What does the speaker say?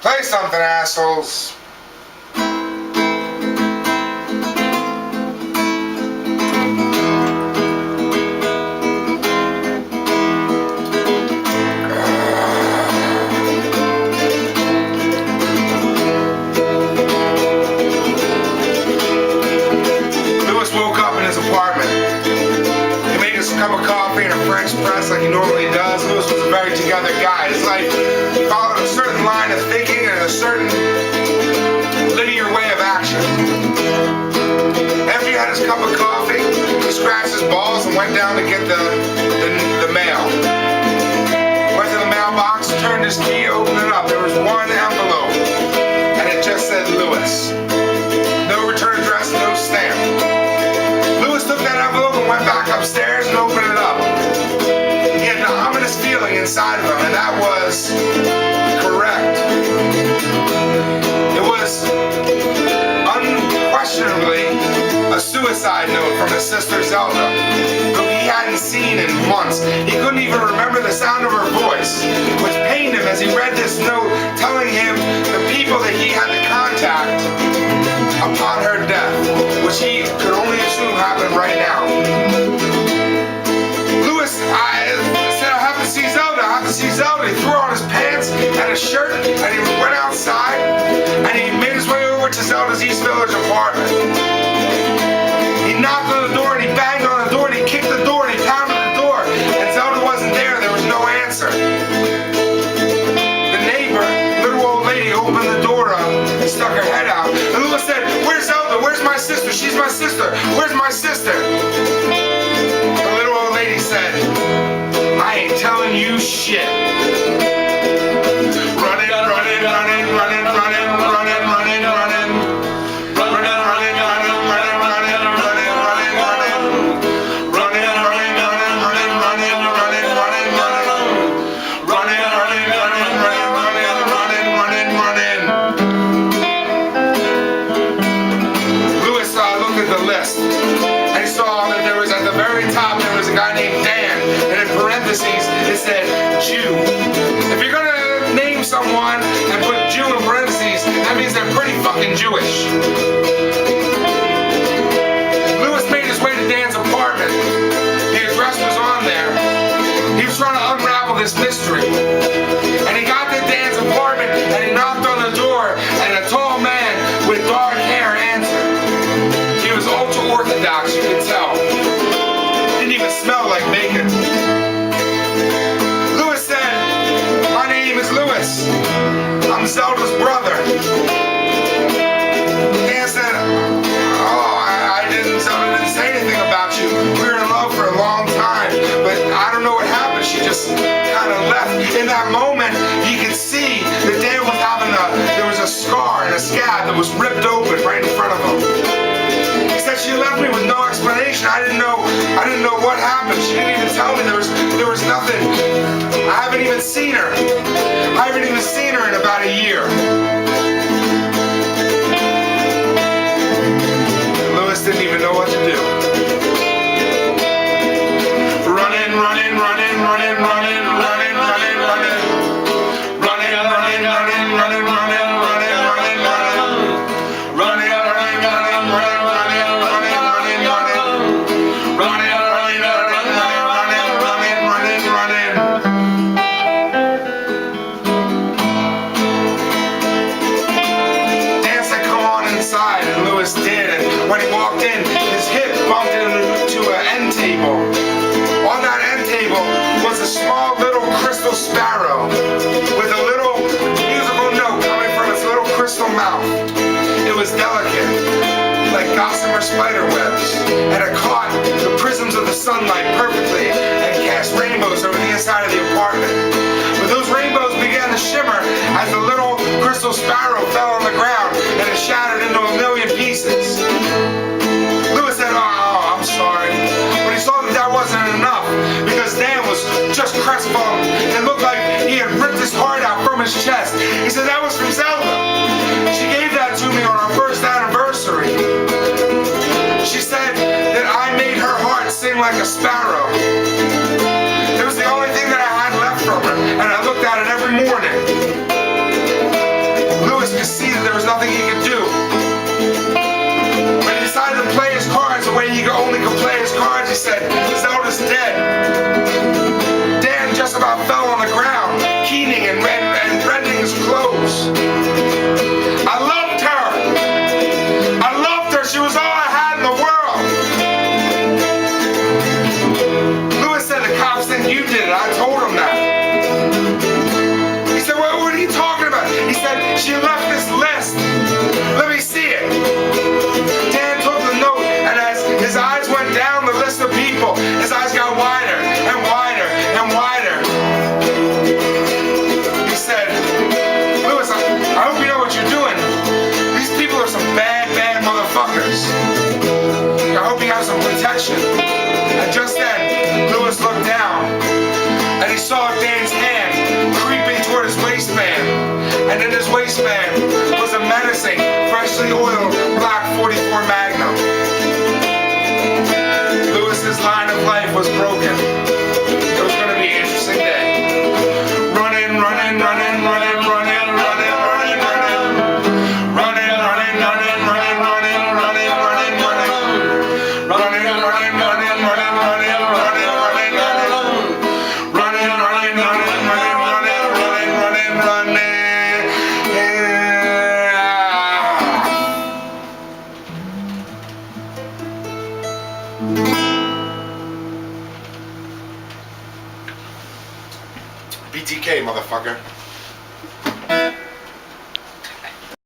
Play something, assholes. Cup of coffee and a French press like he normally does. Lewis was a very together guy. His life followed a certain line of thinking and a certain linear way of action. After he had his cup of coffee, he scratched his balls and went down to get the mail. Went to the mailbox, turned his key, opened it up. There was one envelope, and it just said Lewis. No return address, no stamp. Lewis took that envelope and went back upstairs and opened it up. He had an ominous feeling inside of him, and that was correct. It was unquestionably a suicide note from his sister Zelda, who he hadn't seen in months. He couldn't even remember the sound of her voice, which pained him as he read this note telling him the people that he had to contact upon her death, which he could only assume happened right now. Lewis said, I have to see Zelda, I have to see Zelda. He threw on his pants and his shirt and he went outside and he made his way over to Zelda's East Village apartment. He knocked on the door and he banged on the door and he kicked the door and he pounded the door, and Zelda wasn't there, there was no answer. The neighbor, little old lady, opened the door up and stuck her head out. And Lewis said, where's Zelda? Where's my sister? She's my sister. Where's my sister? The little old lady said, I ain't telling you shit. Running, running, running, running, running, running, running, running. Running, running, running, running, running, running, running, running. Running, running, running, running, running, running, running, running. Running, running, running, running, running, running, running, running. Lewis looked at the list and he saw that there was at the very top there was a guy named Dan, and in parentheses it said Jew. If you're gonna name someone and put Jew in parentheses, that means they're pretty fucking Jewish. Lewis made his way to Dan's apartment. The address was on there. He was trying to unravel this mystery. And he got to Dan's apartment and he knocked on the door, and a tall man with dark hair answered. He was ultra-orthodox, you could tell. Didn't even smell like bacon. Lewis said, my name is Lewis. I'm Zelda's brother. Dan said, Zelda didn't say anything about you. We were in love for a long time, but I don't know what happened. She just kind of left. In that moment, you could see that Dan was there was a scar and a scab that was ripped open right in front of him. He said she left me with no explanation. I didn't know what happened. She didn't even tell me. There was nothing. I haven't even seen her. I haven't even seen her in about a year. Didn't even know what to do. Running, running, running, running, running, running, running, running. Running, running, running, running, running, running, running, running. Running, running, running, running, running, running, running, running. Running, running, running, running, running, running, running, running. Dan said, come on inside, and Lewis did. When he walked in, his hip bumped into an end table. On that end table was a small little crystal sparrow with a little musical note coming from its little crystal mouth. It was delicate, like gossamer spider webs, and it caught the prisms of the sunlight perfectly and cast rainbows over the inside of the apartment. But those rainbows began to shimmer as the little crystal sparrow fell on the ground and it shattered into a million pieces. Lewis said, oh, I'm sorry. But he saw that wasn't enough because Dan was just crestfallen. It looked like he had ripped his heart out from his chest. He said, that was from Zelda. She gave that to me on our first anniversary. She said that I made her heart sing like a sparrow. It was the only thing that I had left from her, and I looked at it every morning. nothing he could do. When he decided to play his cards the way he only could play his cards, he said, Zelda's dead. Dan just about fell on the ground, keening and rending his clothes. I loved her. I loved her. She was all I had in the world. Lewis said the cops think you did it. I told him that. He said, what are you talking about? He said, she left this list. Let me see it. Dan took the note, and as his eyes went down the list of people, his eyes got wider and wider and wider. He said, Lewis, I hope you know what you're doing. These people are some bad, bad motherfuckers. I hope you have some protection. And just then, Lewis looked down, and he saw Dan's hand creeping toward his waistband. And in his waistband was a menacing, freshly oiled black 44 Magnum. Lewis's line of life was broken. It was going to be an interesting day. Running, running, running, running, running, running, running, running. Running, running, running, running, running, running, running, running. Running, running, running, running, running, running, running, running. Running, running, running, running, running, running, running, running. BTK, motherfucker.